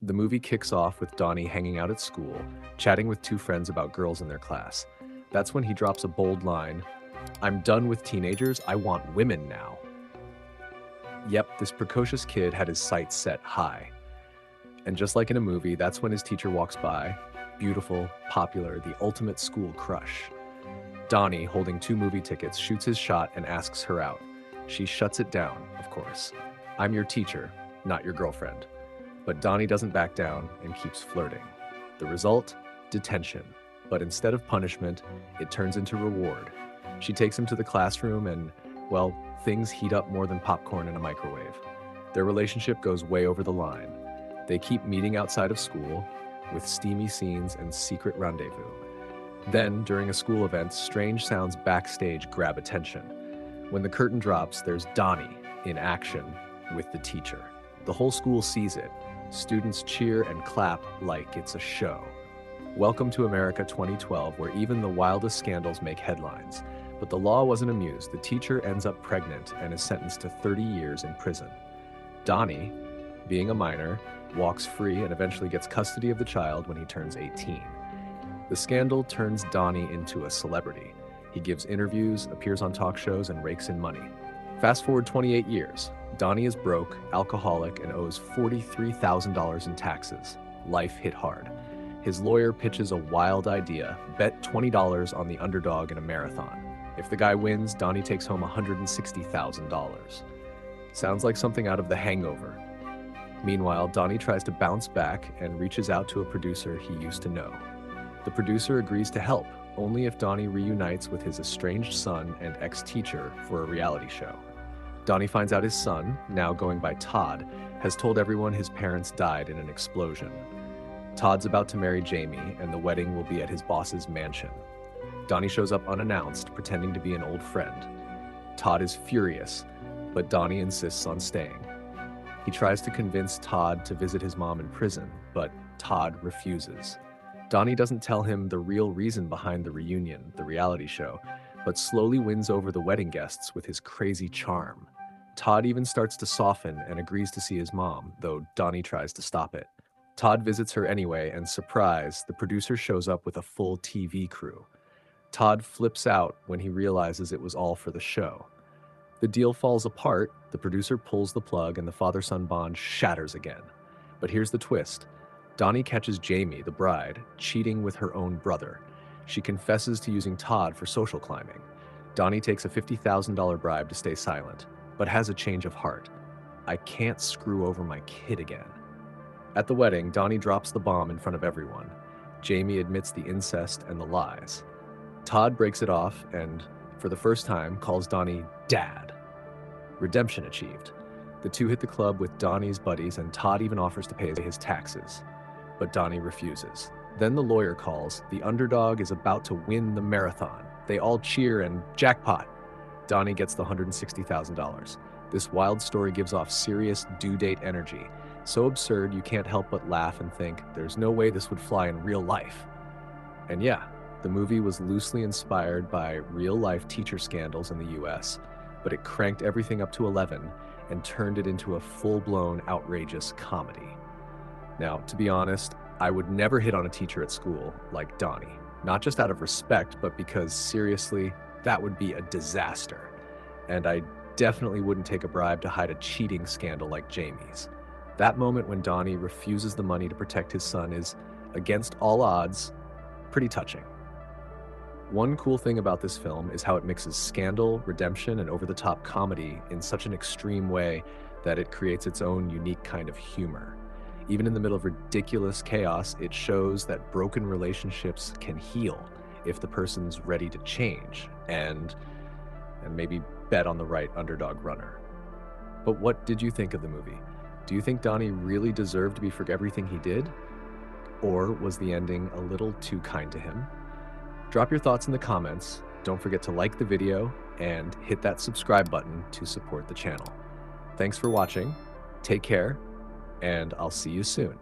The movie kicks off with Donnie hanging out at school, chatting with two friends about girls in their class. That's when he drops a bold line, "I'm done with teenagers, I want women now." Yep, this precocious kid had his sights set high. And just like in a movie, that's when his teacher walks by, beautiful, popular, the ultimate school crush. Donnie, holding two movie tickets, shoots his shot and asks her out. She shuts it down, of course. "I'm your teacher, not your girlfriend." But Donnie doesn't back down and keeps flirting. The result? Detention. But instead of punishment, it turns into reward. She takes him to the classroom and, well, things heat up more than popcorn in a microwave. Their relationship goes way over the line. They keep meeting outside of school, with steamy scenes and secret rendezvous. Then, during a school event, strange sounds backstage grab attention. When the curtain drops, there's Donnie in action with the teacher. The whole school sees it. Students cheer and clap like it's a show. Welcome to America 2012, where even the wildest scandals make headlines. But the law wasn't amused. The teacher ends up pregnant and is sentenced to 30 years in prison. Donnie, being a minor, walks free and eventually gets custody of the child when he turns 18. The scandal turns Donnie into a celebrity. He gives interviews, appears on talk shows, and rakes in money. Fast forward 28 years. Donnie is broke, alcoholic, and owes $43,000 in taxes. Life hit hard. His lawyer pitches a wild idea: bet $20 on the underdog in a marathon. If the guy wins, Donnie takes home $160,000. Sounds like something out of The Hangover. Meanwhile, Donnie tries to bounce back and reaches out to a producer he used to know. The producer agrees to help, only if Donnie reunites with his estranged son and ex-teacher for a reality show. Donnie finds out his son, now going by Todd, has told everyone his parents died in an explosion. Todd's about to marry Jamie, and the wedding will be at his boss's mansion. Donnie shows up unannounced, pretending to be an old friend. Todd is furious, but Donnie insists on staying. He tries to convince Todd to visit his mom in prison, but Todd refuses. Donnie doesn't tell him the real reason behind the reunion, the reality show, but slowly wins over the wedding guests with his crazy charm. Todd even starts to soften and agrees to see his mom, though Donnie tries to stop it. Todd visits her anyway, and surprise, the producer shows up with a full TV crew. Todd flips out when he realizes it was all for the show. The deal falls apart, the producer pulls the plug, and the father-son bond shatters again. But here's the twist. Donnie catches Jamie, the bride, cheating with her own brother. She confesses to using Todd for social climbing. Donnie takes a $50,000 bribe to stay silent, but has a change of heart. "I can't screw over my kid again." At the wedding, Donnie drops the bomb in front of everyone. Jamie admits the incest and the lies. Todd breaks it off and, for the first time, calls Donnie Dad. Redemption achieved. The two hit the club with Donnie's buddies, and Todd even offers to pay his taxes. But Donnie refuses. Then the lawyer calls. The underdog is about to win the marathon. They all cheer and jackpot. Donnie gets the $160,000. This wild story gives off serious due date energy. So absurd you can't help but laugh and think, there's no way this would fly in real life. And yeah, the movie was loosely inspired by real-life teacher scandals in the US, but it cranked everything up to 11 and turned it into a full-blown outrageous comedy. Now, to be honest, I would never hit on a teacher at school like Donnie. Not just out of respect, but because, seriously, that would be a disaster. And I definitely wouldn't take a bribe to hide a cheating scandal like Jamie's. That moment when Donnie refuses the money to protect his son is, against all odds, pretty touching. One cool thing about this film is how it mixes scandal, redemption, and over-the-top comedy in such an extreme way that it creates its own unique kind of humor. Even in the middle of ridiculous chaos, it shows that broken relationships can heal if the person's ready to change and maybe bet on the right underdog runner. But what did you think of the movie? Do you think Donnie really deserved to be for everything he did? Or was the ending a little too kind to him? Drop your thoughts in the comments. Don't forget to like the video and hit that subscribe button to support the channel. Thanks for watching. Take care, and I'll see you soon.